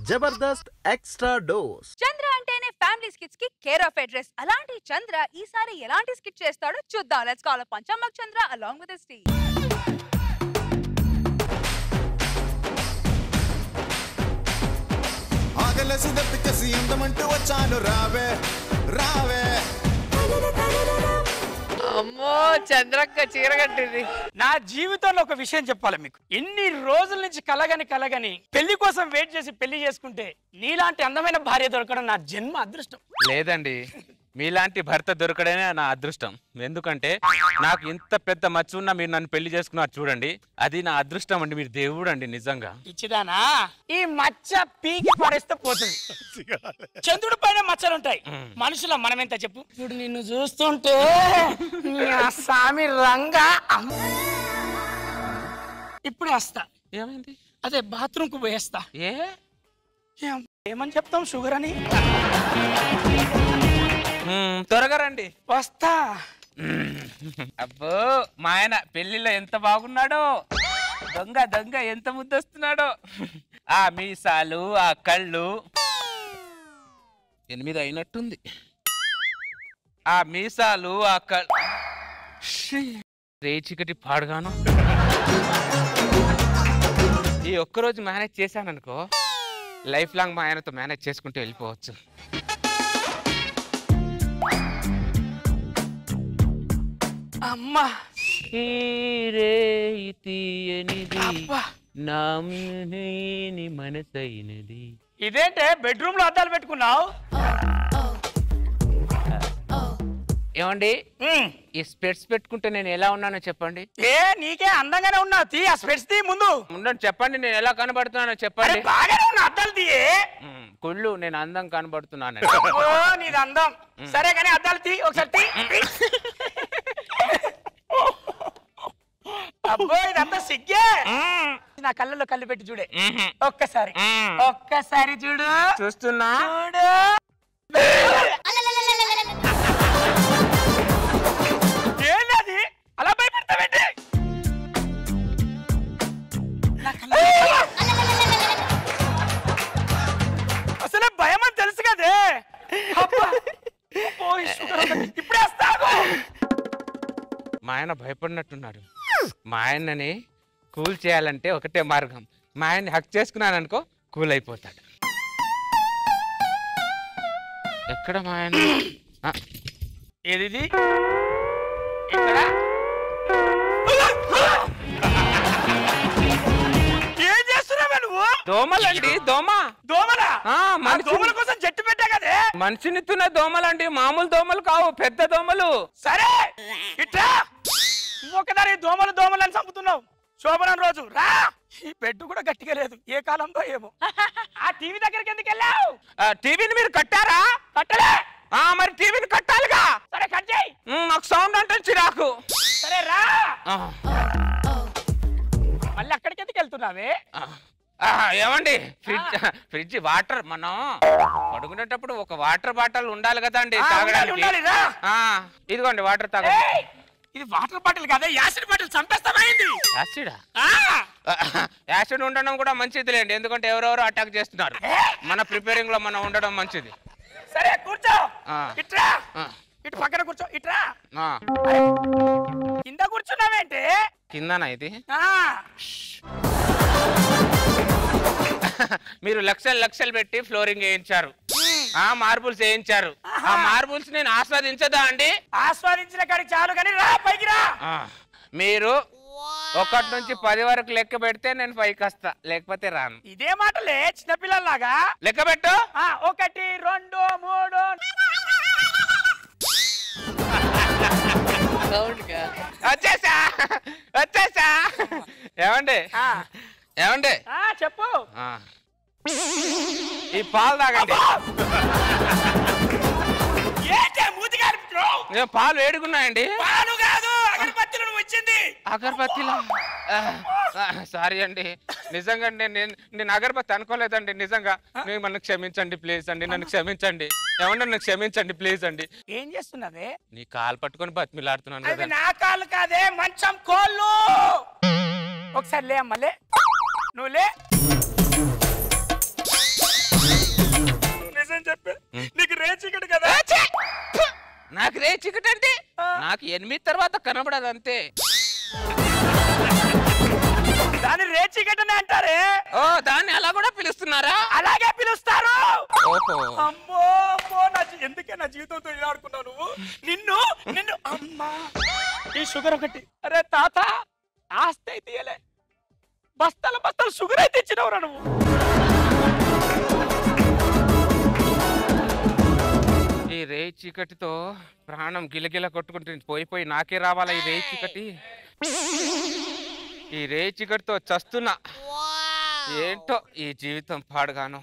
Jabardasth extra dose. Chandra అంటేనే family skits కి care of address. అలాంటి చంద్ర ఈసారి ఎలాంటి స్కిట్ చేస్తాడో చూద్దాం. లెట్స్ కాల్ పంచమ్మక్ Chandra along with his team. ఆగలసి దప్పికసి అందమంటూ వచ్చాను రావే రావే. అమ్మో చంద్రక్క చీర కట్టింది. నా జీవితంలో ఒక విషయం చెప్పాలి మీకు. ఎన్ని రోజుల నుంచి కలగని పెళ్లి కోసం వెయిట్ చేసి పెళ్లి చేసుకుంటే నీలాంటి అందమైన భార్య దొరకడం నా జన్మ అదృష్టం. లేదండి, మీలాంటి భర్త దొరకడమే నా అదృష్టం. ఎందుకంటే నాకు ఇంత పెద్ద మచ్చ ఉన్నా మీరు నన్ను పెళ్లి చేసుకున్నారు చూడండి, అది నా అదృష్టం అండి. మీరు దేవుడు అండి నిజంగా. ఇచ్చిదానా ఈ మచ్చ పీకి పడేస్తే పోతుంది. చంద్రుడి పైన మచ్చలుంటాయి, మనుషుల మనం ఎంత చెప్పు. ఇప్పుడు నిన్ను చూస్తుంటే స్వామి రంగా ఇప్పుడు వేస్తా. ఏమైంది? అదే బాత్రూమ్ కు పోయేస్తా. ఏమని చెప్తాం షుగర్ అని. త్వరగా రండి. వస్తా. అబ్బో మా ఆయన పెళ్లిలో ఎంత బాగున్నాడో, దొంగ దొంగ ఎంత ముద్దొస్తున్నాడో. ఆ మీసాలు ఆ కళ్ళు 8 అయినట్టుంది. ఆ మీసాలు ఆ కళ్ళు రేచికటి పాడుగాను. ఈ ఒక్కరోజు మేనేజ్ చేశాననుకో, లైఫ్ లాంగ్ మా ఆయనతో మేనేజ్ చేసుకుంటూ వెళ్ళిపోవచ్చు. అమ్మా మనసైనది. ఇదేంటే బెడ్రూమ్ లో అద్దాలు పెట్టుకున్నావు? ఏమండి ఈ స్పెట్స్ పెట్టుకుంటే నేను ఎలా ఉన్నానో చెప్పండి. ఏ నీకే అందంగానే ఉన్నావు, తీ ఆ స్పెట్స్ తీ ముందు. ఉండండి చెప్పండి, నేను ఎలా కనబడుతున్నానో చెప్పండి. బాగానే ఉన్నా, అద్దాలు తీయే. కుళ్ళు నేను అందం కనబడుతున్నాను. నీది అందం సరే కానీ అద్దాలు తీ ఒకసారి తీ. అబ్బో ఇదంతా సిగ్గే. నా కళ్ళలో కళ్ళు పెట్టి చూడే ఒక్కసారి, ఒక్కసారి చూడు. చూస్తున్నా. చూడు ఏంటది అలా భయపెడతావేంటి? అసలే భయం అని తెలుసు కదే. ఇప్పుడే వస్తాను. మా ఆయన భయపడినట్టున్నాడు. మా ఆయనని కూల్ చేయాలంటే ఒకటే మార్గం, మా ఆయన్ని హక్ చేసుకున్నాను అనుకో కూల్ అయిపోతాడు. ఎక్కడ మా ఆయన? ఏది ఇక్కడ? ఏం చేస్తున్నావే నువ్వు? దోమలండి. దోమలా? దోమల కోసం చెట్టు పెట్టా కదే. మనిషిని తిన్న దోమలండి, మామూలు దోమలు కావు, పెద్ద దోమలు. సరే ఇట్లా ఒకదాని దోమలు అని చంపుతున్నావు. శోభనం రోజు రా. ఈ బెడ్ కూడా గట్టిగా లేదు, ఏ కాలంలో ఏమో. ఆ టీవీ దగ్గరికి ఎందుకు వెళ్ళావు? టీవీని మీరు కట్టారా? కట్టలే. మరి టీవీని కట్టాలిగా. సరే కట్ చేయి. నాకు సౌండ్ అంటే చిరాకు. సరే రా. మళ్ళీ అక్కడికి ఎందుకు వెళ్తున్నావే? ఏమండి ఫ్రిడ్జ్ వాటర్ మనం పడుకునేటప్పుడు ఒక వాటర్ బాటిల్ ఉండాలి కదా అండి తాగడానికి. ఇదిగోండి వాటర్ తాగండి. ఇది వాటర్ బాటిల్ కాదే, యాసిడ్ బాటిల్. చంపేస్తామైంది. యాసిడా? యాసిడ్ ఉండడం కూడా మంచిదిలేండి, ఎందుకంటే ఎవరెవరో అటాక్ చేస్తున్నారు. మన ప్రిపేరింగ్ లో మనం ఉండడం మంచిది. సరే కూర్చో. ఇట్రా, ఇటు పక్కన కూర్చో. ఇట్రా. కింద కూర్చున్నావేంటి? కిందనా ఇది? మీరు లక్షలు పెట్టి ఫ్లోరింగ్ వేయించారు, మార్బుల్స్ వేయించారు. ఆ మార్బుల్స్ నేను ఆస్వాదించదా అండి? ఆస్వాదించిన కాడికి చాలు కానీ రా, పైకి రా. మీరు 1 నుంచి 10 వరకు లెక్క పెడితే నేను పైకి వస్తా, లేకపోతే రాను. ఇదే మాటలే చిన్నపిల్లలాగా. లెక్క పెట్టు. 1 2 3. వచ్చేసా. ఏమండి చెప్పు. ఈ పాలు తాగండి. పాలు వేడుకున్నాయండి. పాలు కాదు, అగరబత్తిలు వచ్చింది. అగరబత్తిలో సారీ అండి, నిజంగా నేను అగరబత్తి అనుకోలేదండి. నిజంగా నన్ను క్షమించండి ప్లీజ్ అండి, నన్ను క్షమించండి. ఏమన్నా నన్ను క్షమించండి ప్లీజ్ అండి. ఏం చేస్తున్నావే? నీ కాలు పట్టుకొని బతిమిలాడుతున్నాను కదా. నా కాలు కాదే, మంచం కోళ్ళు. ఒకసారి లే అమ్మ, లే. నువ్వు లే. నిజం చెప్పే నీకు రేచికటి కదా. నాకు రే చీకటి అంటే నాకు 8 తర్వాత కనబడదు అంతే. దాన్ని రేచికటనే అంటారే. ఓ దాన్ని అలా కూడా పిలుస్తున్నారా? అలాగే పిలుస్తారు. ఓహో అమ్మో అమ్మో ఎందుకే నా జీవితంతో ఇలా ఆడుకున్నావు నువ్వు. నిన్ను నిన్ను అమ్మా ఈ షుగర్ ఒకటి. అరే తాత ఆస్తి అయితే ఇయ్యలే, బస్తాల బస్తాలు షుగర్ అయితే ఇచ్చినవరా నువ్వు. ఈ రే చీకటితో ప్రాణం గిలగిల కొట్టుకుంటుంది. పోయి నాకే రావాలా ఈ రే చీకటి. ఈ రే చీకటితో చస్తున్నా. ఏంటో ఈ జీవితం పాడుగాను.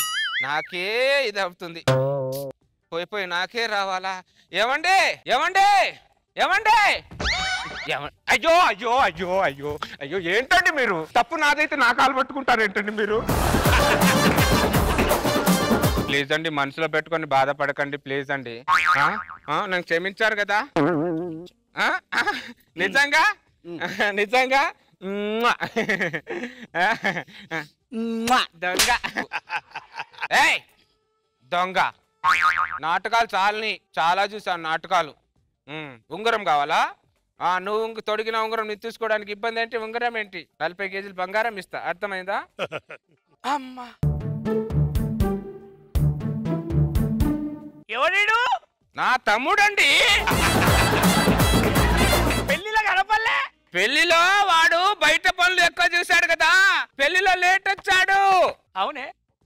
నాకే ఇది అవుతుంది. పోయి నాకే రావాలా. ఏమండే ఏమండే ఏమండే అయ్యో అయ్యో అయ్యో అయ్యో అయ్యో ఏంటండి మీరు? తప్పు నాదైతే నా కాలు పట్టుకుంటారు ఏంటండి మీరు? ప్లీజ్ అండి, మనసులో పెట్టుకొని బాధపడకండి ప్లీజ్ అండి. నన్ను క్షమించారు కదా నిజంగా నిజంగా. దొంగ ఏయ్ దొంగ. నాటకాలు చాలా చూసాను నాటకాలు. ఉంగరం కావాలా? నువ్వు తొడిగిన ఉంగరం నీ తీసుకోవడానికి ఇబ్బంది ఏంటి? ఉంగరం ఏంటి? 40 కేజీలు బంగారం ఇస్తా. అర్థమైందా? అమ్మా ఎవడు? నా తమ్ముడండి. పెళ్లిలో కనపల్లే. పెళ్లిలో వాడు బయట పనులు ఎక్కువ చూశాడు కదా, పెళ్లిలో లేట్ వచ్చాడు. అవునే,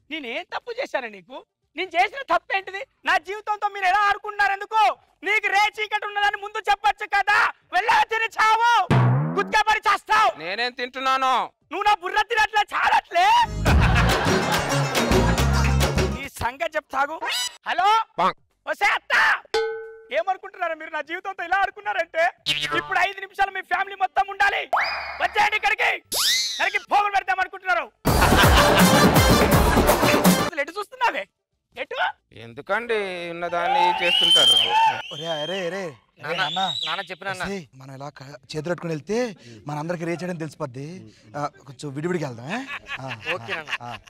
నేనేం తప్పు చేశాను నీకు? నేను చేసిన తప్పేంటిది? నా జీవితంతో మీరు ఎలా ఆడుకుంటున్నారు? ఎందుకు? నీకు రే చీకటి ఉన్నదని ముందు చెప్పొచ్చు కదా. వెళ్ళా తిని చావు, గుద్దపడి చేస్తావు. నేనేం తింటున్నాను? నువ్వు నా బుర్ర తినట్లే, చాలట్లే. ఈ సంగతి చెప్తాగు. హలో వసే అత్త, ఏమనుకుంటున్నారా మీరు? నా జీవితంతో ఇలా ఆడుకున్నారంటే ఇప్పుడు 5 నిమిషాలు మీ ఫ్యామిలీ మొత్తం ఉండాలి. వచ్చేయండి ఇక్కడికి. పోగులు పెడతాం అనుకుంటున్నారు. ఎటు చూస్తున్నావే? ఎటు? ఎందుకండి ఉన్నదాన్ని చేస్తుంటారు. నాన్న చెప్పిన మనం ఇలా చేతులు పెట్టుకుని వెళ్తే మన అందరికి రేచడం తెలిసిపోద్ది. కొంచెం విడివిడికి వెళ్దాం.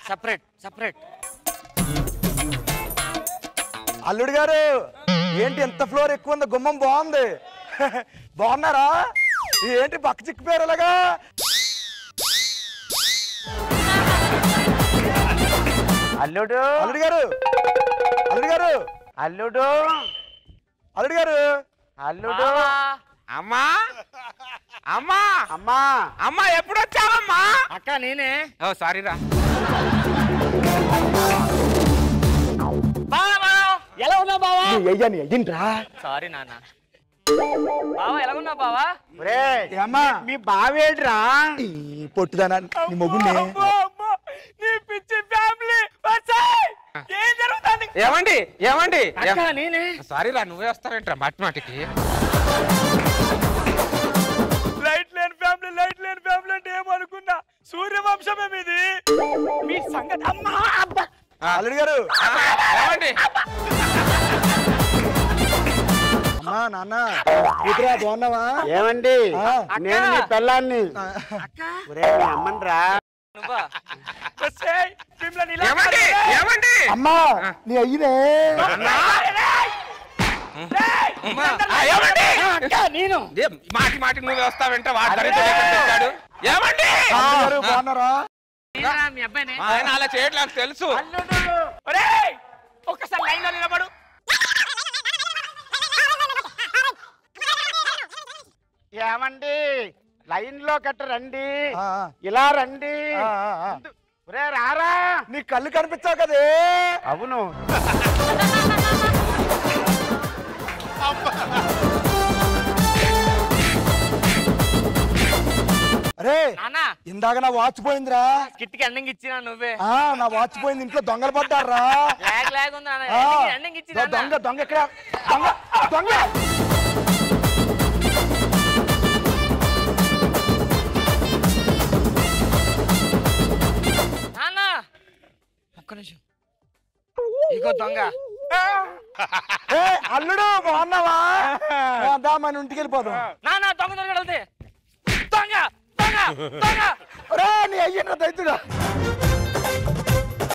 Separate separate. అల్లుడు గారు ఏంటి ఎంత ఫ్లోర్ ఎక్కువ ఉంది? గుమ్మం బాగుంది. బాగున్నారా? ఏంటి పక్క చిక్కిపోయారు అలాగా? అల్లుడు అల్లుడు గారు అల్లుడు గారు అల్లుడు అల్లుడు గారు అల్లుడు. అమ్మా అమ్మా అమ్మా అమ్మా ఎప్పుడు వచ్చావమ్మా? అక్క నేనే. ఓ సారీ రా. ఎలా ఉన్నావు బావా? అయ్యింట్రా. సారీ నాన్న. బావా ఎలా ఉన్నావు బావా? ఏమ్మా మీ బావేడ్రా? పొట్టుదానా నీ మొగుడిని. నీ పిచ్చి ఫ్యామిలీ. ఏం జరుగుతుంది? ఏమండి ఏమండి? నేనే. సారీ రా, నువ్వే వస్తావేంట్రా మాటికి? లైట్ లేని ఫ్యామిలీ అంటే ఏమనుకున్నా? సూర్యవంశమే మీది. మీ సంగతి అమ్మా. అల్లుడు గారు ఏమండి? అమ్మా నాన్న కూతురా బాగున్నావా? ఏమండి నేను నీ పెళ్ళాన్ని. అమ్మన్రా ఏమండి ఏమండి? అమ్మా నీ అయ్యినే. నేను మాటి నువ్వే వస్తావంటే వాడు ఏమండి? బాగున్నారా? మీ అబ్బాయినే. ఆయన అలా చేయట్లేదు తెలుసు. ఒక్కసారి లైన్ లో నిలబడు. ఏమండి లైన్ లో కట్ట రండి, ఇలా రండి. రారా, నీ కళ్ళు కనిపించావు కదే. అవును. అరే ఇందాక నా వాచ్ పోయిందిరా. కిట్కి ఎండింగ్ ఇచ్చినా నువ్వే. నా వాచ్ పోయింది, ఇంట్లో దొంగలు పడ్డారా? దొంగ దొంగ ఎక్కడ? దొంగ దొంగ. ఒక్క నిమిషం. ఇగో దొంగ. అల్లుడు బాగున్నావా? మన ఇంటికి వెళ్ళిపోదాం. నా దొంగ దొంగ దొంగ దొంగ దొంగ. నీ అయ్యిండ్రా దైతుడా.